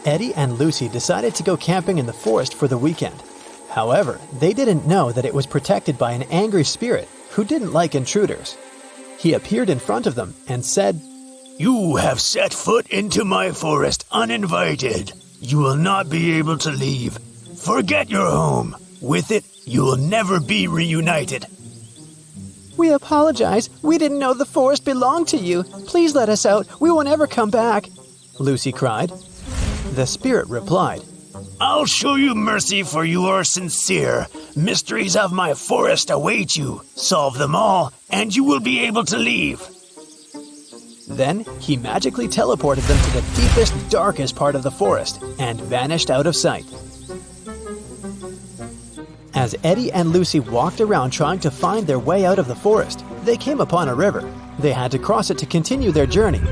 Eddie and Lucy decided to go camping in the forest for the weekend. However, they didn't know that it was protected by an angry spirit who didn't like intruders. He appeared in front of them and said, "You have set foot into my forest uninvited. You will not be able to leave. Forget your home. With it, you will never be reunited." "We apologize. We didn't know the forest belonged to you. Please let us out. We won't ever come back," Lucy cried. The spirit replied, "I'll show you mercy, for you are sincere. Mysteries of my forest await you. Solve them all, and you will be able to leave." Then he magically teleported them to the deepest, darkest part of the forest and vanished out of sight. As Eddie and Lucy walked around trying to find their way out of the forest, they came upon a river. They had to cross it to continue their journey.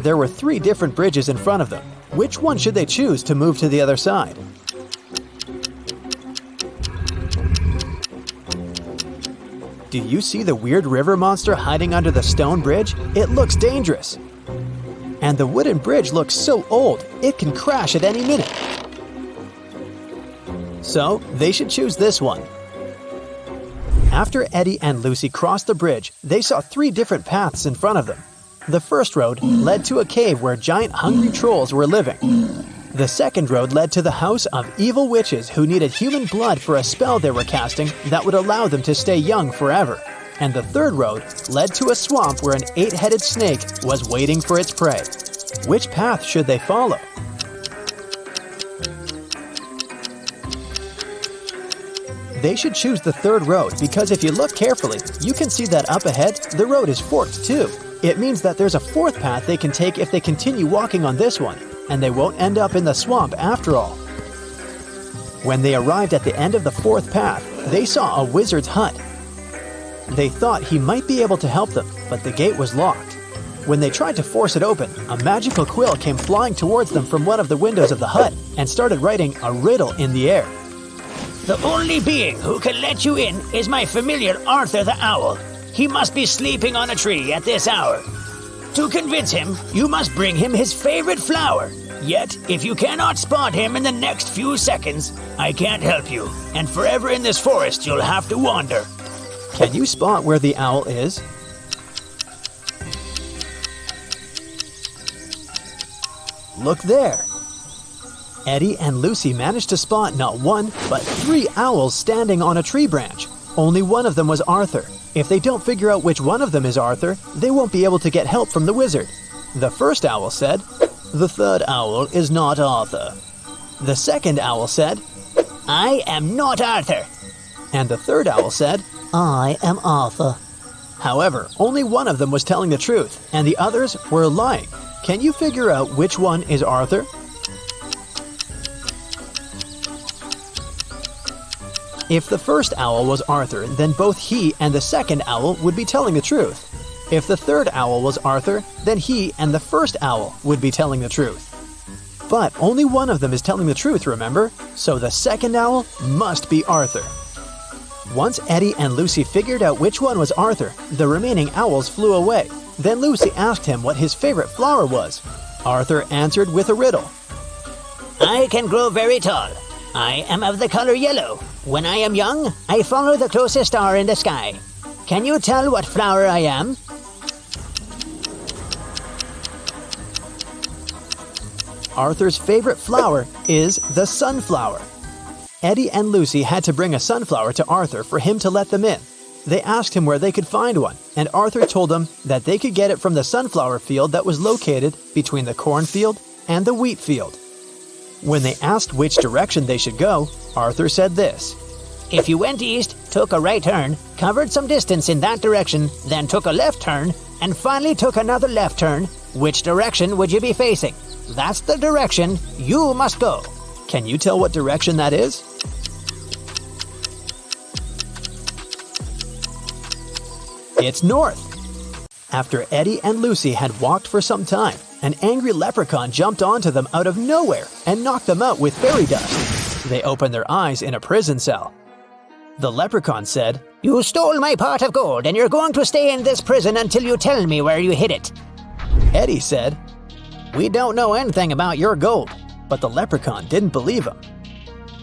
There were 3 different bridges in front of them. Which one should they choose to move to the other side? Do you see the weird river monster hiding under the stone bridge? It looks dangerous. And the wooden bridge looks so old, it can crash at any minute. So, they should choose this one. After Eddie and Lucy crossed the bridge, they saw 3 different paths in front of them. The first road led to a cave where giant hungry trolls were living. The second road led to the house of evil witches who needed human blood for a spell they were casting that would allow them to stay young forever. And the third road led to a swamp where an 8-headed snake was waiting for its prey. Which path should they follow? They should choose the third road because if you look carefully, you can see that up ahead, the road is forked too. It means that there's a 4th path they can take if they continue walking on this one, and they won't end up in the swamp after all. When they arrived at the end of the 4th path, they saw a wizard's hut. They thought he might be able to help them, but the gate was locked. When they tried to force it open, a magical quill came flying towards them from one of the windows of the hut and started writing a riddle in the air. "The only being who can let you in is my familiar Arthur the Owl. He must be sleeping on a tree at this hour. To convince him, you must bring him his favorite flower. Yet, if you cannot spot him in the next few seconds, I can't help you, and forever in this forest you'll have to wander." Can you spot where the owl is? Look there. Eddie and Lucy managed to spot not 1, but 3 owls standing on a tree branch. Only one of them was Arthur. If they don't figure out which one of them is Arthur, they won't be able to get help from the wizard. The first owl said, "The third owl is not Arthur." The second owl said, "I am not Arthur." And the third owl said, "I am Arthur." However, only one of them was telling the truth, and the others were lying. Can you figure out which one is Arthur? If the first owl was Arthur, then both he and the second owl would be telling the truth. If the third owl was Arthur, then he and the first owl would be telling the truth. But only one of them is telling the truth, remember? So the second owl must be Arthur. Once Eddie and Lucy figured out which one was Arthur, the remaining owls flew away. Then Lucy asked him what his favorite flower was. Arthur answered with a riddle. "I can grow very tall. I am of the color yellow. When I am young, I follow the closest star in the sky. Can you tell what flower I am?" Arthur's favorite flower is the sunflower. Eddie and Lucy had to bring a sunflower to Arthur for him to let them in. They asked him where they could find one, and Arthur told them that they could get it from the sunflower field that was located between the cornfield and the wheat field. When they asked which direction they should go, Arthur said this. "If you went east, took a right turn, covered some distance in that direction, then took a left turn, and finally took another left turn, which direction would you be facing? That's the direction you must go." Can you tell what direction that is? It's north. After Eddie and Lucy had walked for some time, an angry leprechaun jumped onto them out of nowhere and knocked them out with fairy dust. They opened their eyes in a prison cell. The leprechaun said, "You stole my pot of gold and you're going to stay in this prison until you tell me where you hid it." Eddie said, "We don't know anything about your gold, but the leprechaun didn't believe him.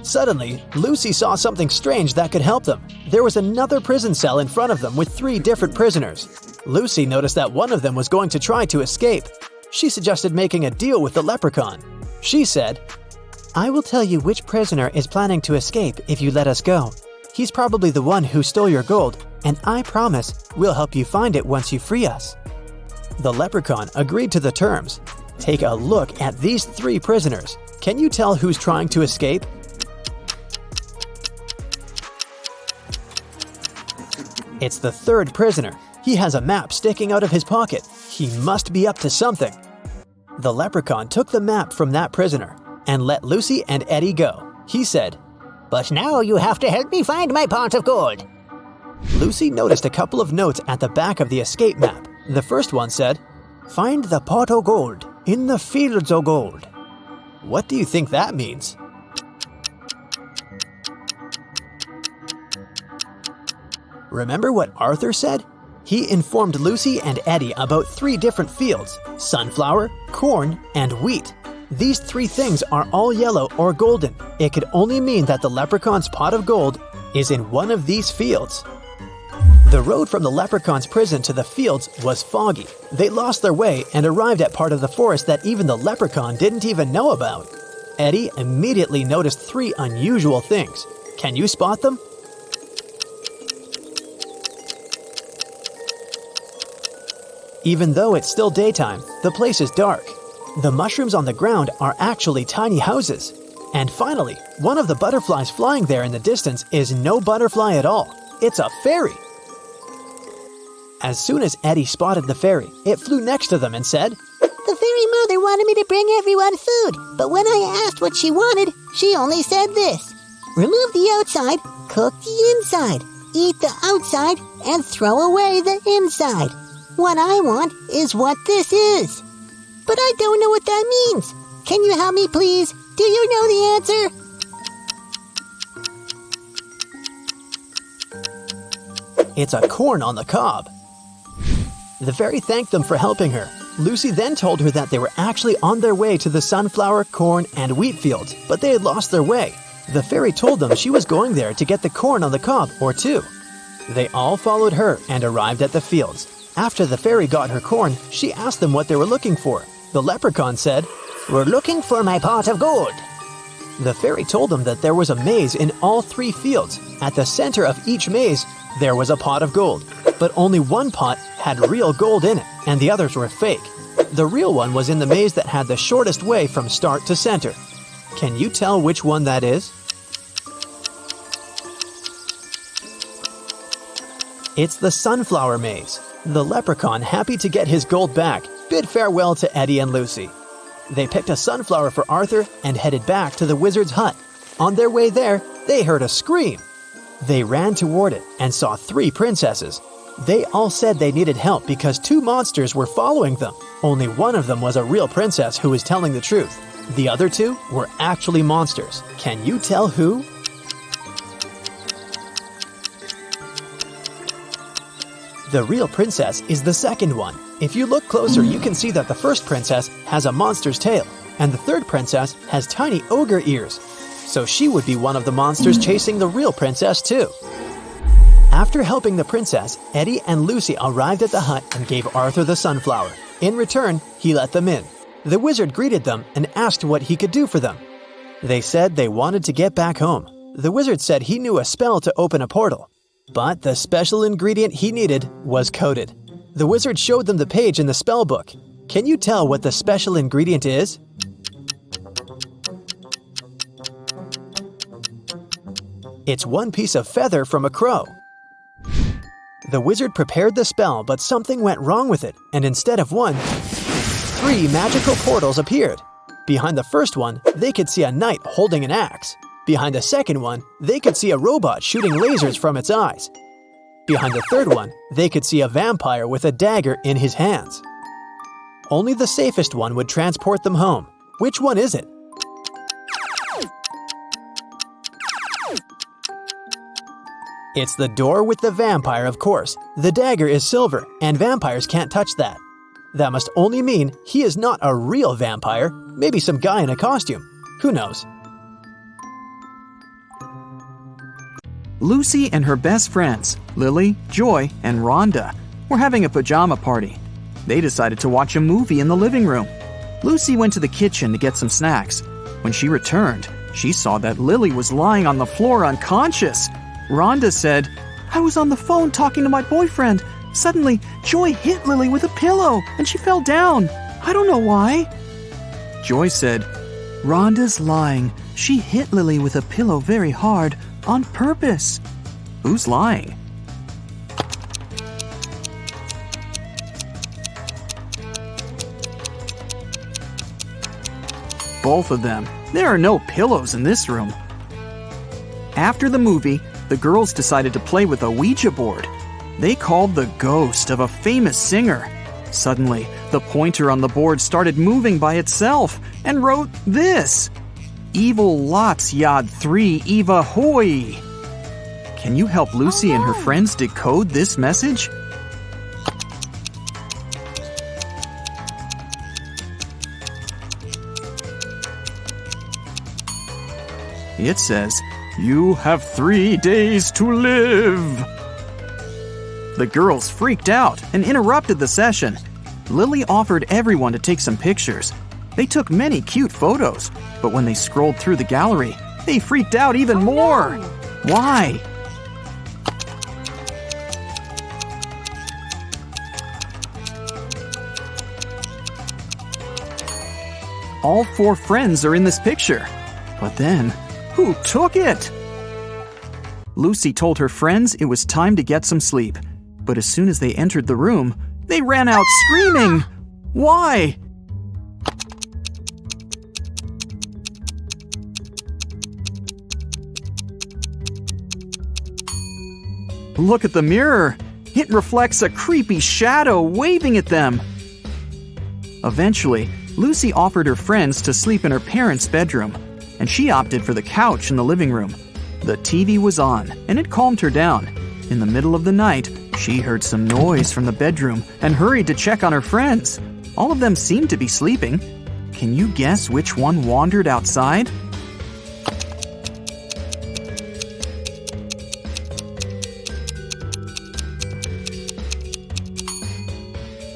Suddenly, Lucy saw something strange that could help them. There was another prison cell in front of them with 3 different prisoners. Lucy noticed that one of them was going to try to escape. She suggested making a deal with the leprechaun. She said, "I will tell you which prisoner is planning to escape if you let us go. He's probably the one who stole your gold, and I promise we'll help you find it once you free us." The leprechaun agreed to the terms. Take a look at these 3 prisoners. Can you tell who's trying to escape? It's the 3rd prisoner. He has a map sticking out of his pocket. He must be up to something. The leprechaun took the map from that prisoner and let Lucy and Eddie go. He said, "But now you have to help me find my pot of gold." Lucy noticed a couple of notes at the back of the escape map. The first one said, "Find the pot of gold in the fields of gold." What do you think that means? Remember what Arthur said? He informed Lucy and Eddie about 3 different fields: sunflower, corn, and wheat. These 3 things are all yellow or golden. It could only mean that the leprechaun's pot of gold is in one of these fields. The road from the leprechaun's prison to the fields was foggy. They lost their way and arrived at part of the forest that even the leprechaun didn't even know about. Eddie immediately noticed 3 unusual things. Can you spot them? Even though it's still daytime, the place is dark. The mushrooms on the ground are actually tiny houses. And finally, one of the butterflies flying there in the distance is no butterfly at all. It's a fairy. As soon as Eddie spotted the fairy, it flew next to them and said, "The fairy mother wanted me to bring everyone food, but when I asked what she wanted, she only said this: remove the outside, cook the inside, eat the outside, and throw away the inside. What I want is what this is. But I don't know what that means. Can you help me, please? Do you know the answer?" It's a corn on the cob. The fairy thanked them for helping her. Lucy then told her that they were actually on their way to the sunflower, corn, and wheat fields, but they had lost their way. The fairy told them she was going there to get the corn on the cob or 2. They all followed her and arrived at the fields. After the fairy got her corn, she asked them what they were looking for. The leprechaun said, "We're looking for my pot of gold." The fairy told them that there was a maze in all 3 fields. At the center of each maze, there was a pot of gold, but only one pot had real gold in it, and the others were fake. The real one was in the maze that had the shortest way from start to center. Can you tell which one that is? It's the sunflower maze. The leprechaun, happy to get his gold back, bid farewell to Eddie and Lucy. They picked a sunflower for Arthur and headed back to the wizard's hut. On their way there, they heard a scream. They ran toward it and saw 3 princesses. They all said they needed help because 2 monsters were following them. Only one of them was a real princess who was telling the truth. The other 2 were actually monsters. Can you tell who? The real princess is the second one. If you look closer, you can see that the first princess has a monster's tail, and the third princess has tiny ogre ears. So she would be one of the monsters chasing the real princess too. After helping the princess, Eddie and Lucy arrived at the hut and gave Arthur the sunflower. In return, he let them in. The wizard greeted them and asked what he could do for them. They said they wanted to get back home. The wizard said he knew a spell to open a portal, but the special ingredient he needed was coated. The wizard showed them the page in the spell book. Can you tell what the special ingredient is? It's one piece of feather from a crow. The wizard prepared the spell, but something went wrong with it, and instead of 1, 3 magical portals appeared. Behind the first one, they could see a knight holding an axe. Behind the second one, they could see a robot shooting lasers from its eyes. Behind the third one, they could see a vampire with a dagger in his hands. Only the safest one would transport them home. Which one is it? It's the door with the vampire, of course. The dagger is silver, and vampires can't touch that. That must only mean he is not a real vampire, maybe some guy in a costume. Who knows? Lucy and her best friends, Lily, Joy, and Rhonda, were having a pajama party. They decided to watch a movie in the living room. Lucy went to the kitchen to get some snacks. When she returned, she saw that Lily was lying on the floor unconscious. Rhonda said, "I was on the phone talking to my boyfriend. Suddenly, Joy hit Lily with a pillow and she fell down. I don't know why." Joy said, "Rhonda's lying. She hit Lily with a pillow very hard, on purpose." Who's lying? Both of them. There are no pillows in this room. After the movie, the girls decided to play with a Ouija board. They called the ghost of a famous singer. Suddenly, the pointer on the board started moving by itself and wrote this: "Evil lots yad 3 Eva hoy." Can you help Lucy and her friends decode this message? It says, "You have 3 days to live." The girls freaked out and interrupted the session. Lily offered everyone to take some pictures. They took many cute photos, but when they scrolled through the gallery, they freaked out even more. Why? All 4 friends are in this picture. But then, who took it? Lucy told her friends it was time to get some sleep. But as soon as they entered the room, they ran out screaming. Why? Look at the mirror. It reflects a creepy shadow waving at them. Eventually, Lucy offered her friends to sleep in her parents' bedroom, and she opted for the couch in the living room. The TV was on, and it calmed her down. In the middle of the night, she heard some noise from the bedroom and hurried to check on her friends. All of them seemed to be sleeping. Can you guess which one wandered outside?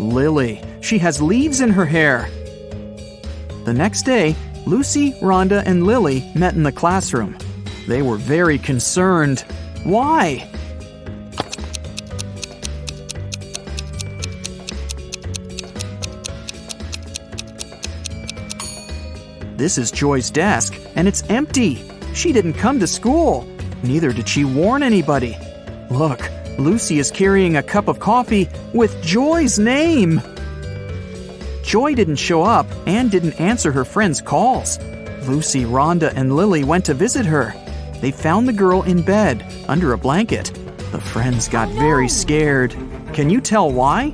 Lily. She has leaves in her hair. The next day, Lucy, Rhonda, and Lily met in the classroom. They were very concerned. Why? This is Joy's desk, and it's empty. She didn't come to school. Neither did she warn anybody. Look, Lucy is carrying a cup of coffee with Joy's name. Joy didn't show up and didn't answer her friends' calls. Lucy, Rhonda, and Lily went to visit her. They found the girl in bed, under a blanket. The friends got very scared. Can you tell why?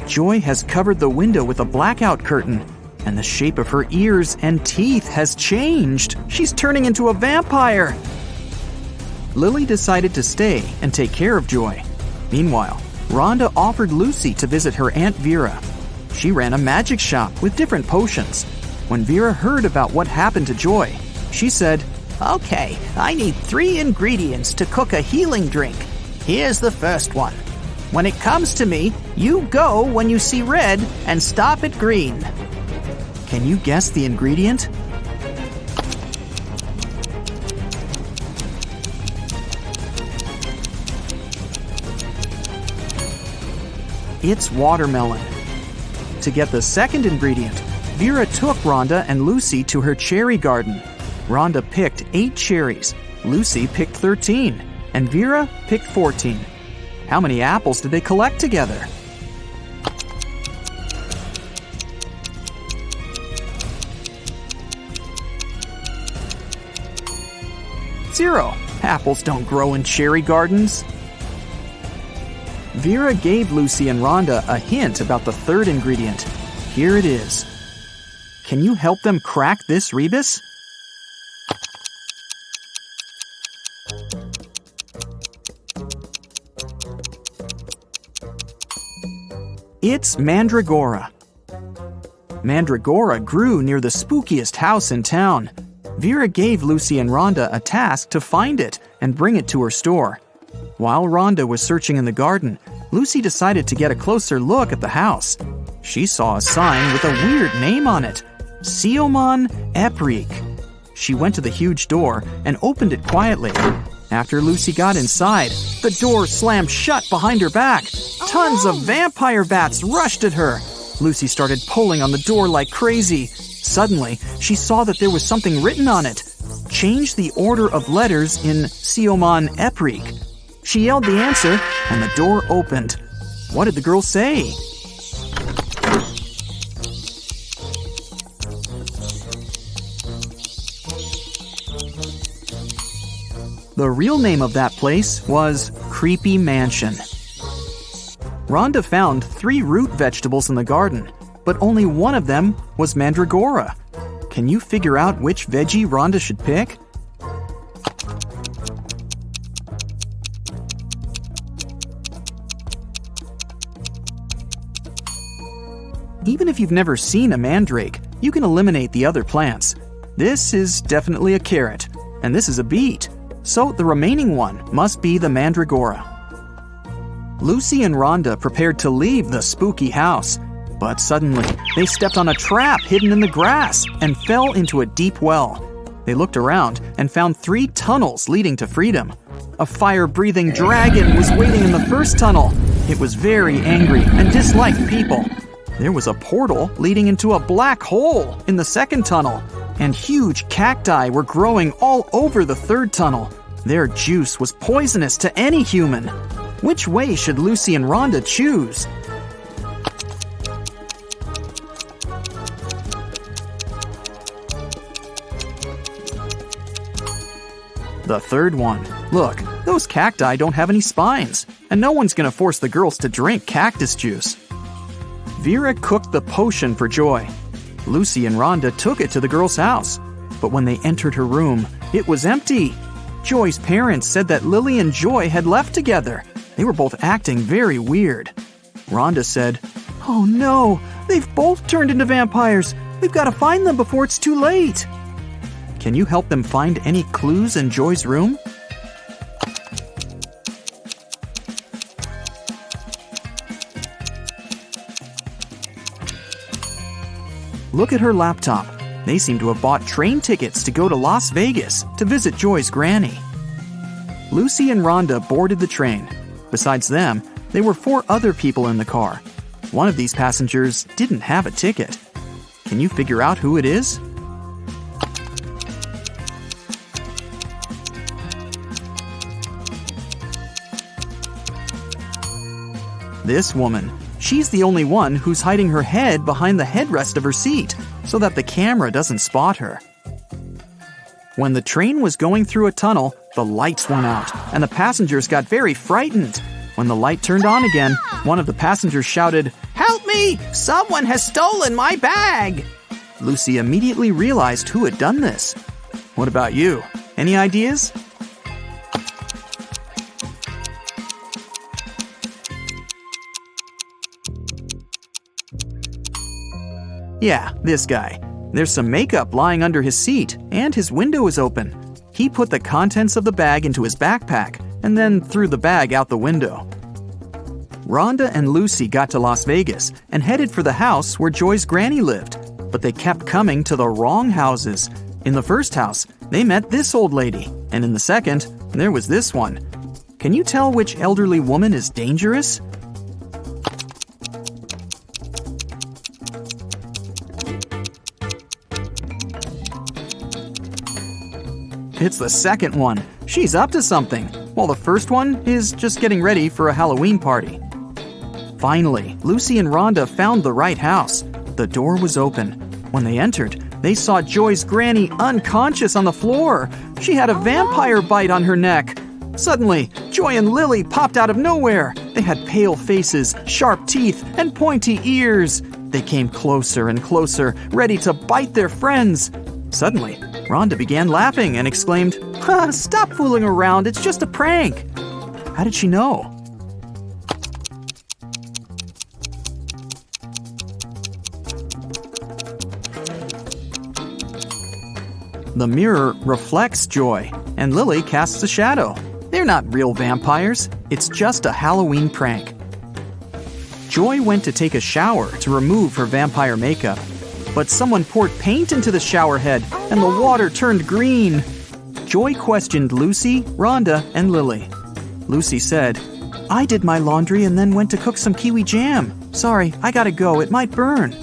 Joy has covered the window with a blackout curtain, and the shape of her ears and teeth has changed. She's turning into a vampire. Lily decided to stay and take care of Joy. Meanwhile, Rhonda offered Lucy to visit her Aunt Vera. She ran a magic shop with different potions. When Vera heard about what happened to Joy, she said, "Okay, I need 3 ingredients to cook a healing drink. Here's the first one. When it comes to me, you go when you see red and stop at green." Can you guess the ingredient? It's watermelon. To get the second ingredient, Vera took Rhonda and Lucy to her cherry garden. Rhonda picked 8 cherries, Lucy picked 13, and Vera picked 14. How many apples did they collect together? Zero. Apples don't grow in cherry gardens. Vera gave Lucy and Rhonda a hint about the third ingredient. Here it is. Can you help them crack this rebus? It's Mandragora. Mandragora grew near the spookiest house in town. Vera gave Lucy and Rhonda a task to find it and bring it to her store. While Rhonda was searching in the garden, Lucy decided to get a closer look at the house. She saw a sign with a weird name on it, Siomon Eprik. She went to the huge door and opened it quietly. After Lucy got inside, the door slammed shut behind her back. Tons of vampire bats rushed at her. Lucy started pulling on the door like crazy. Suddenly, she saw that there was something written on it. Change the order of letters in Siomon Eprik. She yelled the answer, and the door opened. What did the girl say? The real name of that place was Creepy Mansion. Rhonda found 3 root vegetables in the garden, but only one of them was Mandragora. Can you figure out which veggie Rhonda should pick? Even if you've never seen a mandrake, you can eliminate the other plants. This is definitely a carrot, and this is a beet. So the remaining one must be the Mandragora. Lucy and Rhonda prepared to leave the spooky house, but suddenly they stepped on a trap hidden in the grass and fell into a deep well. They looked around and found 3 tunnels leading to freedom. A fire-breathing dragon was waiting in the first tunnel. It was very angry and disliked people. There was a portal leading into a black hole in the second tunnel, and huge cacti were growing all over the third tunnel. Their juice was poisonous to any human. Which way should Lucy and Rhonda choose? The third one. Look, those cacti don't have any spines, and no one's gonna force the girls to drink cactus juice. Vera cooked the potion for Joy. Lucy and Rhonda took it to the girl's house, but when they entered her room, it was empty. Joy's parents said that Lily and Joy had left together. They were both acting very weird. Rhonda said, "Oh no, they've both turned into vampires. We've got to find them before it's too late." Can you help them find any clues in Joy's room? Look at her laptop. They seem to have bought train tickets to go to Las Vegas to visit Joy's granny. Lucy and Rhonda boarded the train. Besides them, there were 4 other people in the car. One of these passengers didn't have a ticket. Can you figure out who it is? This woman. She's the only one who's hiding her head behind the headrest of her seat so that the camera doesn't spot her. When the train was going through a tunnel, the lights went out and the passengers got very frightened. When the light turned on again, one of the passengers shouted, "Help me! Someone has stolen my bag!" Lucy immediately realized who had done this. What about you? Any ideas? Yeah, this guy. There's some makeup lying under his seat, and his window is open. He put the contents of the bag into his backpack, and then threw the bag out the window. Rhonda and Lucy got to Las Vegas and headed for the house where Joy's granny lived, but they kept coming to the wrong houses. In the first house, they met this old lady, and in the second, there was this one. Can you tell which elderly woman is dangerous? It's the second one. She's up to something, while the first one is just getting ready for a Halloween party. Finally, Lucy and Rhonda found the right house. The door was open. When they entered, they saw Joy's granny unconscious on the floor. She had a vampire bite on her neck. Suddenly, Joy and Lily popped out of nowhere. They had pale faces, sharp teeth, and pointy ears. They came closer and closer, ready to bite their friends. Suddenly, Rhonda began laughing and exclaimed, "Stop fooling around, it's just a prank." How did she know? The mirror reflects Joy, and Lily casts a shadow. They're not real vampires. It's just a Halloween prank. Joy went to take a shower to remove her vampire makeup, but someone poured paint into the shower head and the water turned green. Joy questioned Lucy, Rhonda, and Lily. Lucy said, "I did my laundry and then went to cook some kiwi jam. Sorry, I gotta go, it might burn."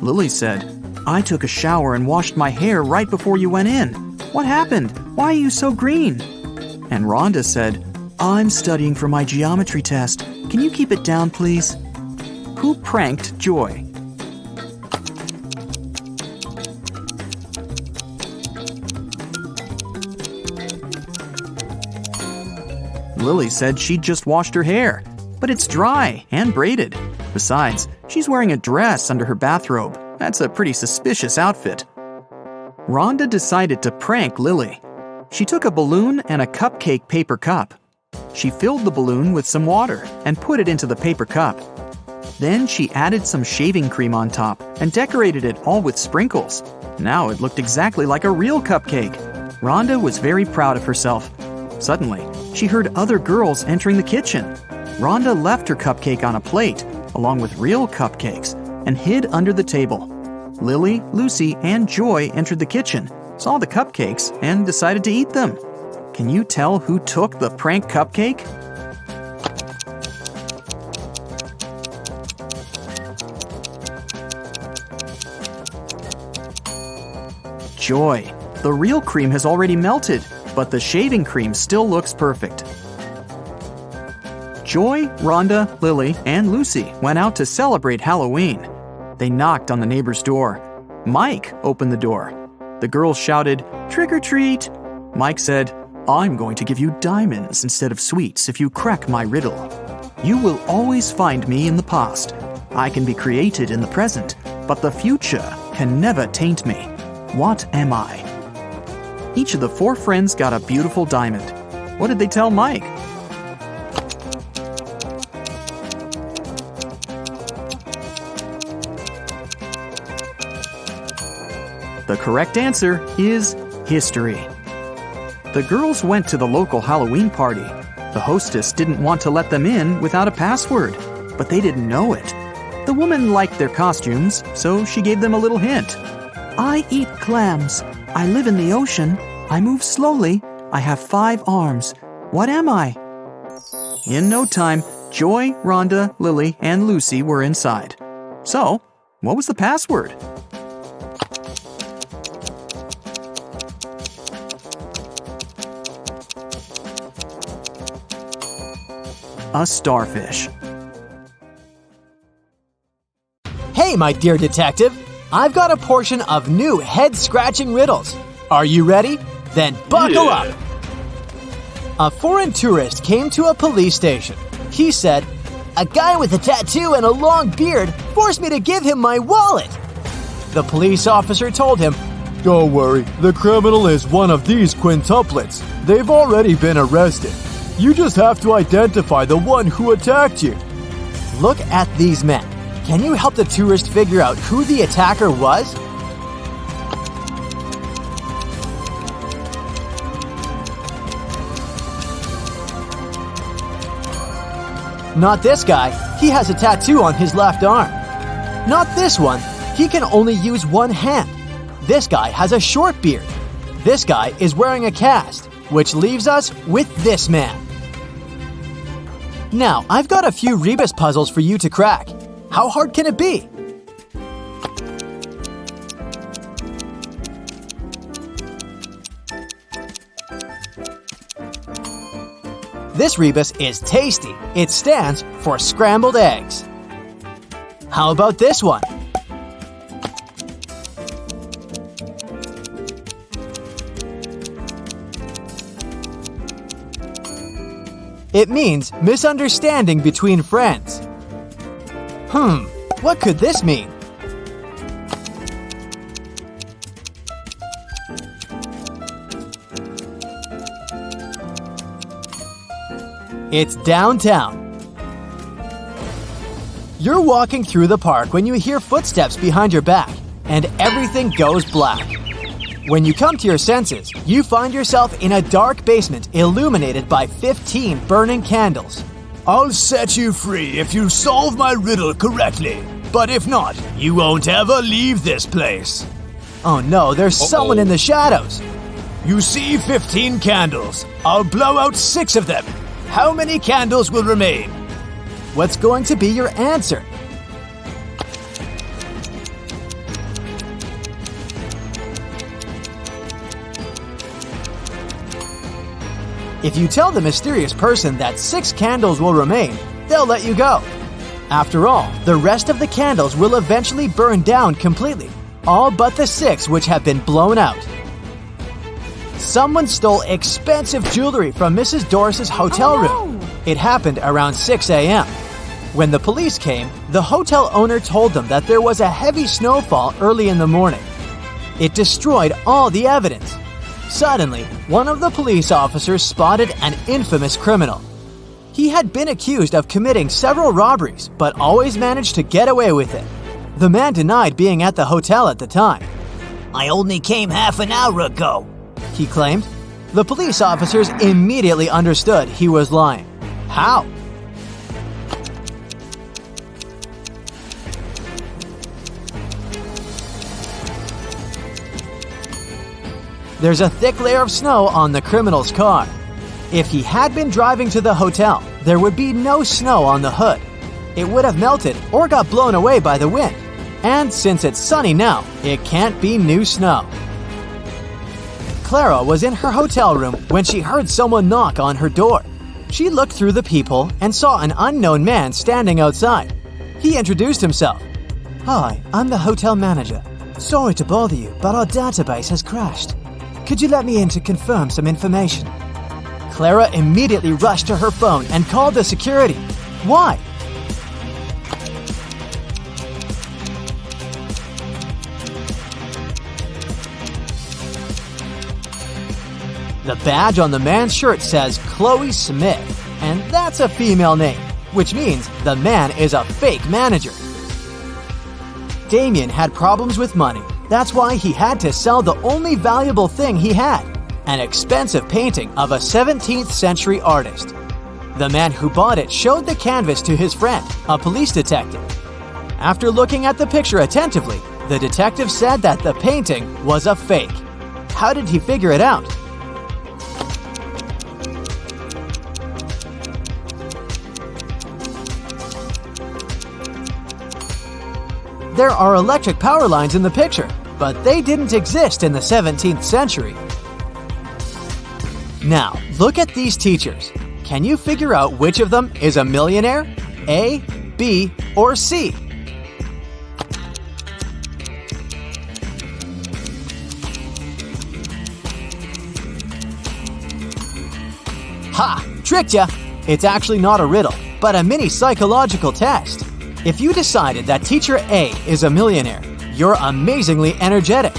Lily said, "I took a shower and washed my hair right before you went in. What happened? Why are you so green?" And Rhonda said, "I'm studying for my geometry test. Can you keep it down, please?" Who pranked Joy? Lily said she'd just washed her hair, but it's dry and braided. Besides, she's wearing a dress under her bathrobe. That's a pretty suspicious outfit. Rhonda decided to prank Lily. She took a balloon and a cupcake paper cup. She filled the balloon with some water and put it into the paper cup. Then she added some shaving cream on top and decorated it all with sprinkles. Now it looked exactly like a real cupcake. Rhonda was very proud of herself. Suddenly, she heard other girls entering the kitchen. Rhonda left her cupcake on a plate, along with real cupcakes, and hid under the table. Lily, Lucy, and Joy entered the kitchen, saw the cupcakes, and decided to eat them. Can you tell who took the prank cupcake? Joy. The real cream has already melted, but the shaving cream still looks perfect. Joy, Rhonda, Lily, and Lucy went out to celebrate Halloween. They knocked on the neighbor's door. Mike opened the door. The girls shouted, "Trick or treat!" Mike said, "I'm going to give you diamonds instead of sweets if you crack my riddle. You will always find me in the past. I can be created in the present, but the future can never taint me. What am I?" Each of the 4 friends got a beautiful diamond. What did they tell Mike? The correct answer is history. The girls went to the local Halloween party. The hostess didn't want to let them in without a password, but they didn't know it. The woman liked their costumes, so she gave them a little hint. "I eat clams. I live in the ocean. I move slowly. I have 5 arms. What am I?" In no time, Joy, Rhonda, Lily, and Lucy were inside. So, what was the password? A starfish. Hey, my dear detective, I've got a portion of new head-scratching riddles. Are you ready? Then buckle up. A foreign tourist came to a police station. He said, "A guy with a tattoo and a long beard forced me to give him my wallet." The police officer told him, "Don't worry, the criminal is one of these quintuplets. They've already been arrested. You just have to identify the one who attacked you." Look at these men. Can you help the tourist figure out who the attacker was? Not this guy. He has a tattoo on his left arm. Not this one. He can only use one hand. This guy has a short beard. This guy is wearing a cast, which leaves us with this man. Now, I've got a few rebus puzzles for you to crack. How hard can it be? This rebus is tasty. It stands for scrambled eggs. How about this one? It means misunderstanding between friends. What could this mean? It's downtown. You're walking through the park when you hear footsteps behind your back, and everything goes black. When you come to your senses, you find yourself in a dark basement illuminated by 15 burning candles. I'll set you free if you solve my riddle correctly. But if not, you won't ever leave this place. Oh no, there's someone in the shadows. You see 15 candles. I'll blow out 6 of them. How many candles will remain? What's going to be your answer? If you tell the mysterious person that 6 candles will remain, they'll let you go. After all, the rest of the candles will eventually burn down completely, all but the 6 which have been blown out. Someone stole expensive jewelry from Mrs. Doris's hotel room. It happened around 6 a.m. When the police came, the hotel owner told them that there was a heavy snowfall early in the morning. It destroyed all the evidence. Suddenly, one of the police officers spotted an infamous criminal. He had been accused of committing several robberies, but always managed to get away with it. The man denied being at the hotel at the time. I only came half an hour ago, he claimed. The police officers immediately understood he was lying. How? There's a thick layer of snow on the criminal's car. If he had been driving to the hotel, there would be no snow on the hood. It would have melted or got blown away by the wind. And since it's sunny now, it can't be new snow. Clara was in her hotel room when she heard someone knock on her door. She looked through the peephole and saw an unknown man standing outside. He introduced himself. Hi, I'm the hotel manager. Sorry to bother you, but our database has crashed. Could you let me in to confirm some information? Clara immediately rushed to her phone and called the security. Why? The badge on the man's shirt says Chloe Smith, and that's a female name, which means the man is a fake manager. Damien had problems with money. That's why he had to sell the only valuable thing he had, an expensive painting of a 17th century artist. The man who bought it showed the canvas to his friend, a police detective. After looking at the picture attentively, the detective said that the painting was a fake. How did he figure it out? There are electric power lines in the picture, but they didn't exist in the 17th century. Now, look at these teachers. Can you figure out which of them is a millionaire? A, B, or C? Ha! Tricked ya! It's actually not a riddle, but a mini psychological test. If you decided that teacher A is a millionaire, you're amazingly energetic.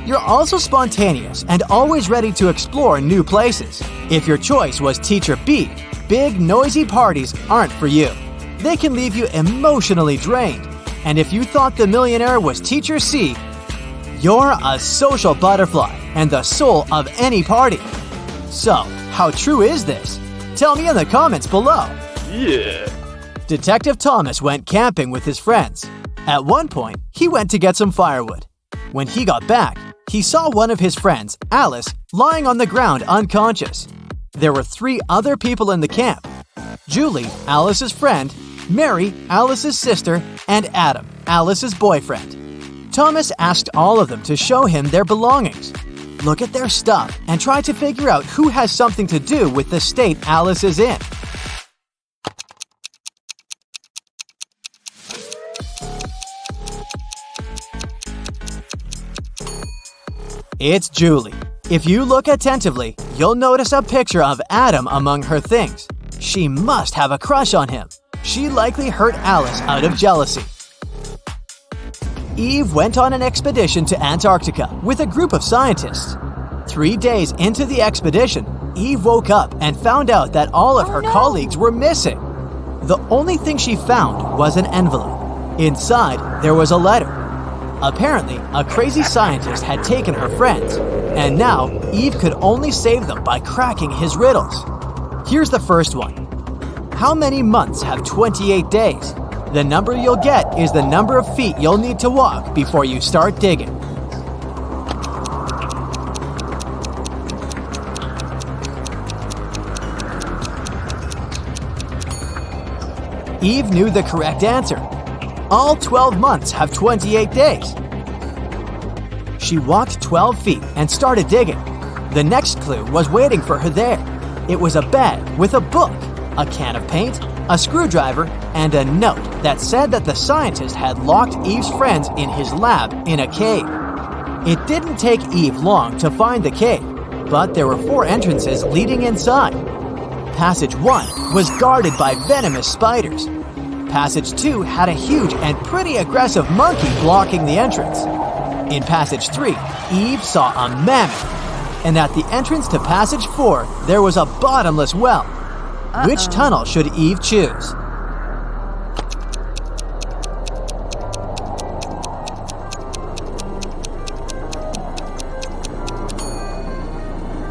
You're also spontaneous and always ready to explore new places. If your choice was teacher B, big noisy parties aren't for you. They can leave you emotionally drained. And if you thought the millionaire was teacher C, you're a social butterfly and the soul of any party. So, how true is this? Tell me in the comments below. Yeah. Detective Thomas went camping with his friends. At one point, he went to get some firewood. When he got back, he saw one of his friends, Alice, lying on the ground unconscious. There were 3 other people in the camp: Julie, Alice's friend, Mary, Alice's sister, and Adam, Alice's boyfriend. Thomas asked all of them to show him their belongings. Look at their stuff and try to figure out who has something to do with the state Alice is in. It's Julie. If you look attentively, you'll notice a picture of Adam among her things. She must have a crush on him. She likely hurt Alice out of jealousy. Eve went on an expedition to Antarctica with a group of scientists. 3 days into the expedition, Eve woke up and found out that all of her colleagues were missing. The only thing she found was an envelope. Inside, there was a letter. Apparently, a crazy scientist had taken her friends, and now Eve could only save them by cracking his riddles. Here's the first one. How many months have 28 days? The number you'll get is the number of feet you'll need to walk before you start digging. Eve knew the correct answer. All 12 months have 28 days. She walked 12 feet and started digging. The next clue was waiting for her there. It was a bag with a book, a can of paint, a screwdriver, and a note that said that the scientist had locked Eve's friends in his lab in a cave. It didn't take Eve long to find the cave, but there were 4 entrances leading inside. Passage 1 was guarded by venomous spiders. Passage 2 had a huge and pretty aggressive monkey blocking the entrance. In Passage 3, Eve saw a mammoth. And at the entrance to Passage 4, there was a bottomless well. Which tunnel should Eve choose?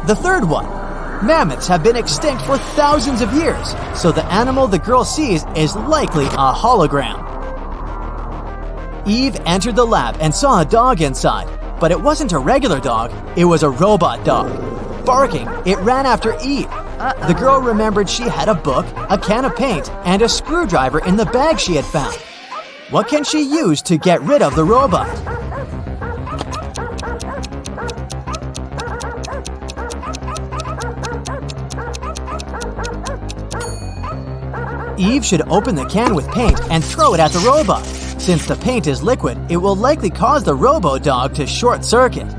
The third one. Mammoths have been extinct for thousands of years, so the animal the girl sees is likely a hologram. Eve entered the lab and saw a dog inside, but it wasn't a regular dog, it was a robot dog. Barking, it ran after Eve. The girl remembered she had a book, a can of paint, and a screwdriver in the bag she had found. What can she use to get rid of the robot? Eve should open the can with paint and throw it at the robot. Since the paint is liquid, it will likely cause the robo-dog to short-circuit.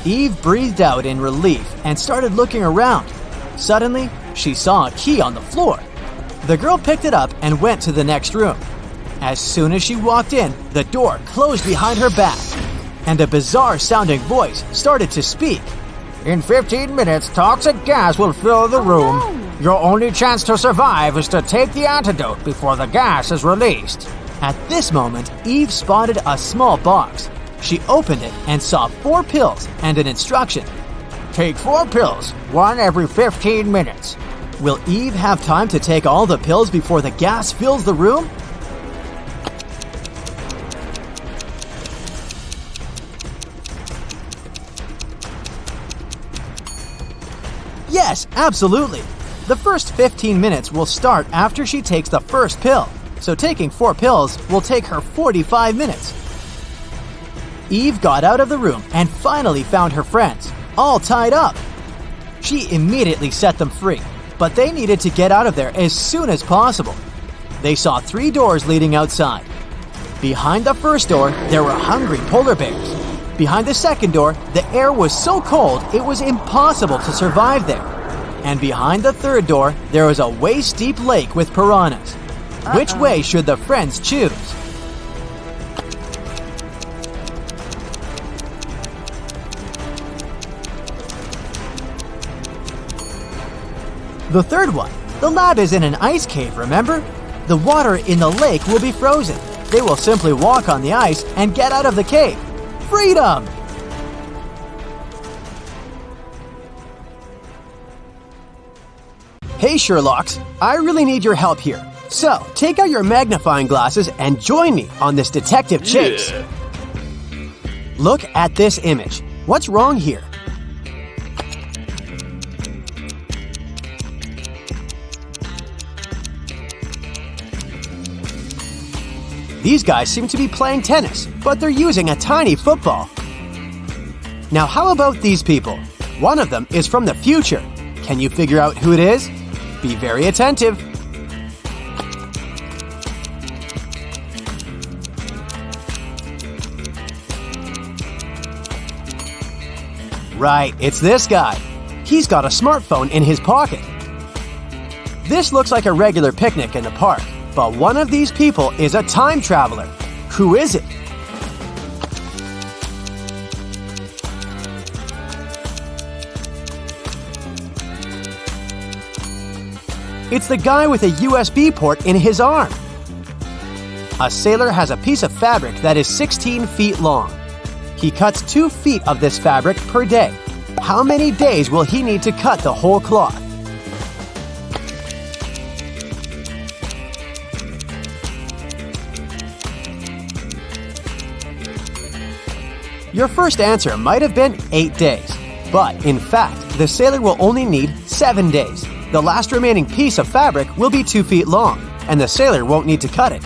Eve breathed out in relief and started looking around. Suddenly, she saw a key on the floor. The girl picked it up and went to the next room. As soon as she walked in, the door closed behind her back, and a bizarre-sounding voice started to speak. In 15 minutes, toxic gas will fill the room. Your only chance to survive is to take the antidote before the gas is released. At this moment, Eve spotted a small box. She opened it and saw 4 pills and an instruction. Take 4 pills, 1 every 15 minutes. Will Eve have time to take all the pills before the gas fills the room? Yes, absolutely. The first 15 minutes will start after she takes the first pill, so taking 4 pills will take her 45 minutes. Eve got out of the room and finally found her friends, all tied up. She immediately set them free, but they needed to get out of there as soon as possible. They saw 3 doors leading outside. Behind the first door, there were hungry polar bears. Behind the second door, the air was so cold it was impossible to survive there. And behind the third door, there was a waist-deep lake with piranhas. Which way should the friends choose? The third one. The lab is in an ice cave, remember? The water in the lake will be frozen. They will simply walk on the ice and get out of the cave. Freedom! Hey Sherlocks, I really need your help here. So, take out your magnifying glasses and join me on this detective chase. Yeah. Look at this image. What's wrong here? These guys seem to be playing tennis, but they're using a tiny football. Now how about these people? One of them is from the future. Can you figure out who it is? Be very attentive. Right, it's this guy. He's got a smartphone in his pocket. This looks like a regular picnic in the park, but one of these people is a time traveler. Who is it? It's the guy with a USB port in his arm. A sailor has a piece of fabric that is 16 feet long. He cuts 2 feet of this fabric per day. How many days will he need to cut the whole cloth? Your first answer might have been 8 days, but in fact, the sailor will only need 7 days. The last remaining piece of fabric will be 2 feet long, and the sailor won't need to cut it.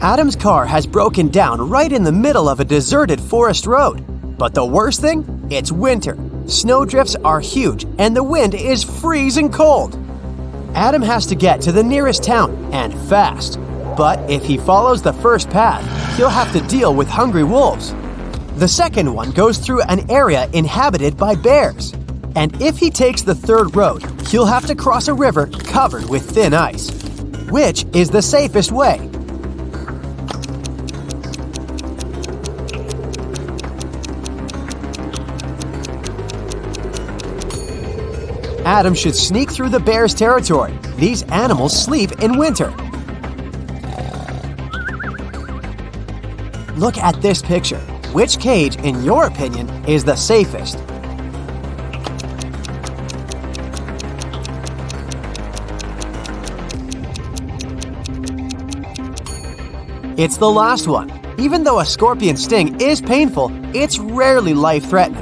Adam's car has broken down right in the middle of a deserted forest road. But the worst thing? It's winter. Snowdrifts are huge, and the wind is freezing cold. Adam has to get to the nearest town, and fast. But if he follows the first path, he'll have to deal with hungry wolves. The second one goes through an area inhabited by bears. And if he takes the third road, he'll have to cross a river covered with thin ice. Which is the safest way? Adam should sneak through the bear's territory. These animals sleep in winter. Look at this picture. Which cage, in your opinion, is the safest? It's the last one. Even though a scorpion sting is painful, it's rarely life-threatening.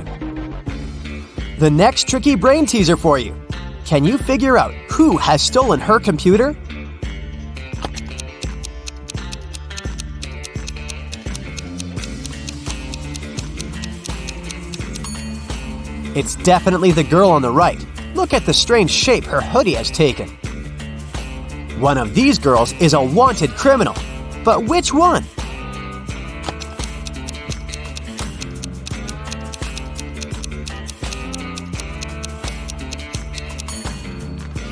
The next tricky brain teaser for you. Can you figure out who has stolen her computer? It's definitely the girl on the right. Look at the strange shape her hoodie has taken. One of these girls is a wanted criminal. But which one?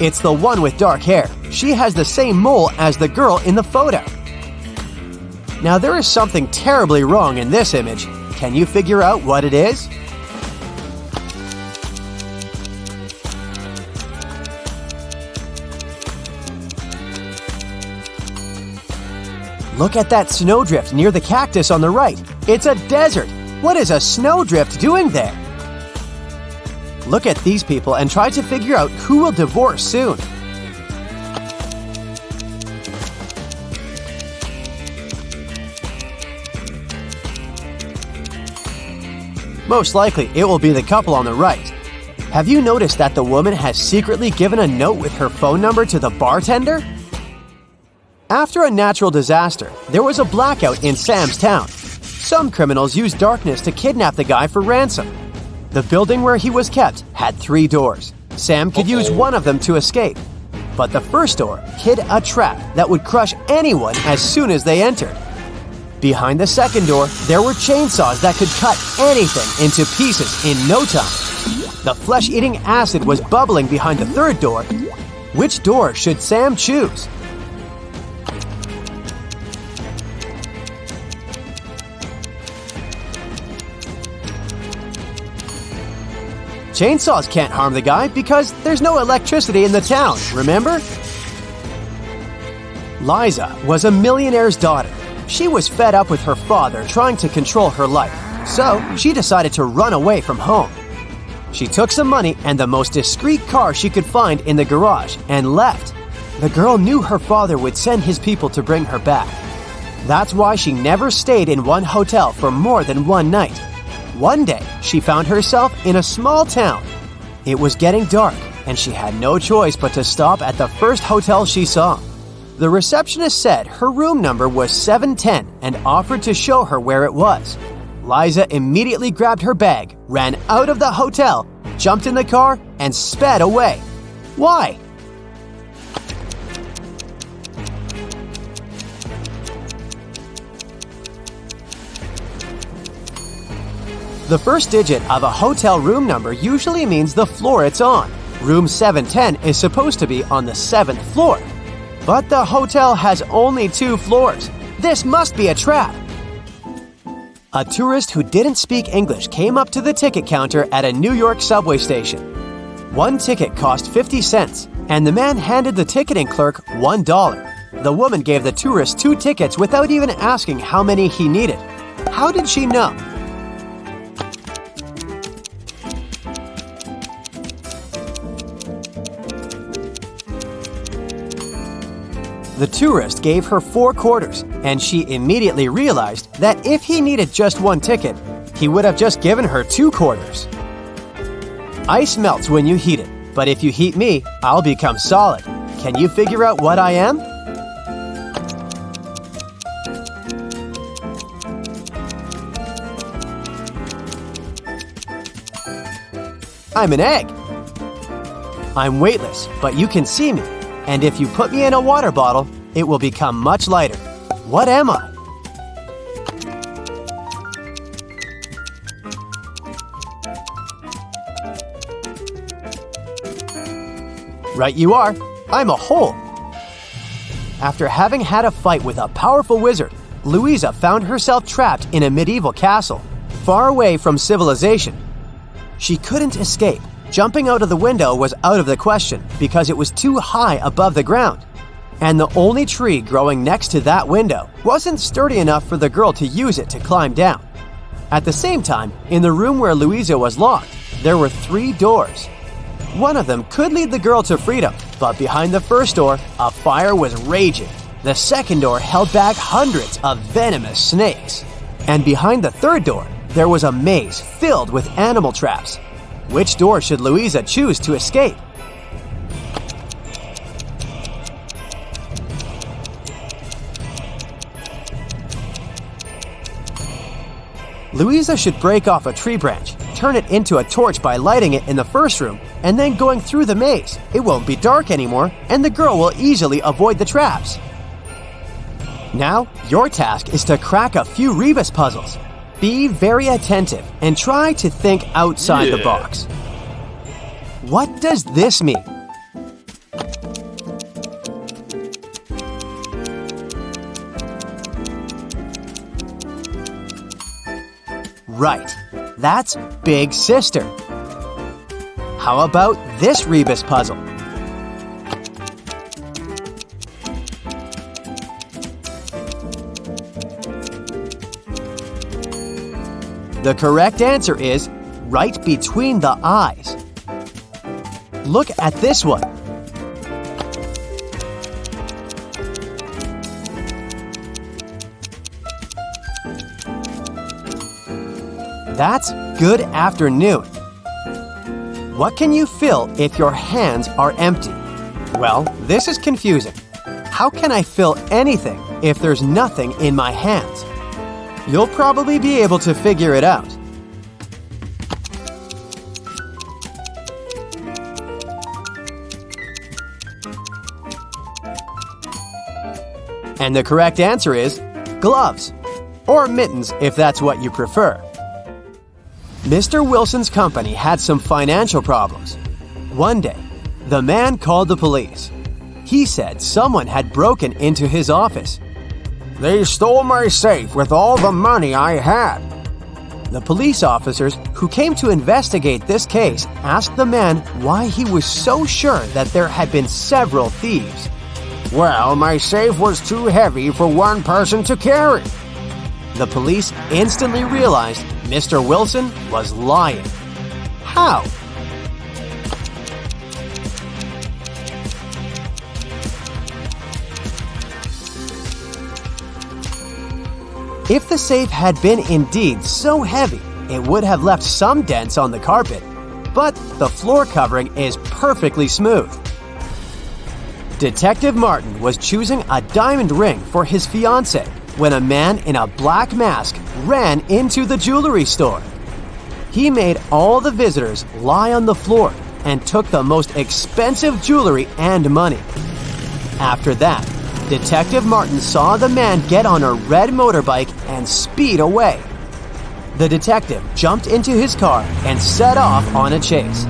It's the one with dark hair. She has the same mole as the girl in the photo. Now there is something terribly wrong in this image. Can you figure out what it is? Look at that snowdrift near the cactus on the right. It's a desert. What is a snowdrift doing there? Look at these people and try to figure out who will divorce soon. Most likely, it will be the couple on the right. Have you noticed that the woman has secretly given a note with her phone number to the bartender? After a natural disaster, there was a blackout in Sam's town. Some criminals used darkness to kidnap the guy for ransom. The building where he was kept had 3 doors. Sam could use one of them to escape. But the first door hid a trap that would crush anyone as soon as they entered. Behind the second door, there were chainsaws that could cut anything into pieces in no time. The flesh-eating acid was bubbling behind the third door. Which door should Sam choose? Chainsaws can't harm the guy because there's no electricity in the town, remember? Liza was a millionaire's daughter. She was fed up with her father trying to control her life, so she decided to run away from home. She took some money and the most discreet car she could find in the garage and left. The girl knew her father would send his people to bring her back. That's why she never stayed in one hotel for more than one night. One day, she found herself in a small town. It was getting dark, and she had no choice but to stop at the first hotel she saw. The receptionist said her room number was 710 and offered to show her where it was. Liza immediately grabbed her bag, ran out of the hotel, jumped in the car, and sped away. Why? The first digit of a hotel room number usually means the floor it's on. Room 710 is supposed to be on the 7th floor. But the hotel has only 2 floors. This must be a trap. A tourist who didn't speak English came up to the ticket counter at a New York subway station. One ticket cost 50 cents, and the man handed the ticketing clerk $1. The woman gave the tourist 2 tickets without even asking how many he needed. How did she know? The tourist gave her 4 quarters, and she immediately realized that if he needed just 1 ticket, he would have just given her 2 quarters. Ice melts when you heat it, but if you heat me, I'll become solid. Can you figure out what I am? I'm an egg. I'm weightless, but you can see me. And if you put me in a water bottle, it will become much lighter. What am I? Right you are. I'm a hole. After having had a fight with a powerful wizard, Louisa found herself trapped in a medieval castle, far away from civilization. She couldn't escape. Jumping out of the window was out of the question because it was too high above the ground. And the only tree growing next to that window wasn't sturdy enough for the girl to use it to climb down. At the same time, in the room where Louisa was locked, there were 3 doors. One of them could lead the girl to freedom, but behind the first door, a fire was raging. The second door held back hundreds of venomous snakes. And behind the third door, there was a maze filled with animal traps. Which door should Louisa choose to escape? Louisa should break off a tree branch, turn it into a torch by lighting it in the first room, and then going through the maze. It won't be dark anymore, and the girl will easily avoid the traps. Now, your task is to crack a few rebus puzzles. Be very attentive and try to think outside the box. What does this mean? Right, that's Big Sister. How about this rebus puzzle? The correct answer is right between the eyes. Look at this one. That's good afternoon. What can you fill if your hands are empty? Well, this is confusing. How can I fill anything if there's nothing in my hands? You'll probably be able to figure it out. And the correct answer is gloves, or mittens if that's what you prefer. Mr. Wilson's company had some financial problems. One day, the man called the police. He said someone had broken into his office. They stole my safe with all the money I had. The police officers who came to investigate this case asked the man why he was so sure that there had been several thieves. Well, my safe was too heavy for one person to carry. The police instantly realized Mr. Wilson was lying. How? If the safe had been indeed so heavy, it would have left some dents on the carpet, but the floor covering is perfectly smooth. Detective Martin was choosing a diamond ring for his fiancée when a man in a black mask ran into the jewelry store. He made all the visitors lie on the floor and took the most expensive jewelry and money. After that, Detective Martin saw the man get on a red motorbike and speed away. The detective jumped into his car and set off on a chase.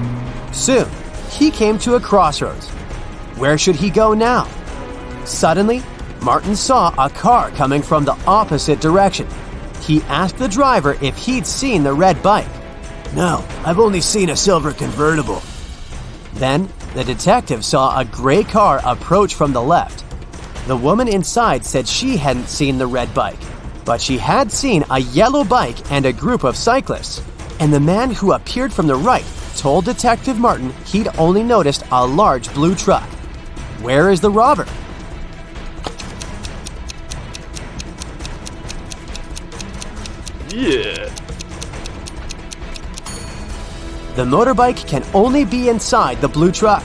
Soon, he came to a crossroads. Where should he go now? Suddenly, Martin saw a car coming from the opposite direction. He asked the driver if he'd seen the red bike. No, I've only seen a silver convertible. Then, the detective saw a gray car approach from the left. The woman inside said she hadn't seen the red bike, but she had seen a yellow bike and a group of cyclists. And the man who appeared from the right told Detective Martin he'd only noticed a large blue truck. Where is the robber? Yeah. The motorbike can only be inside the blue truck.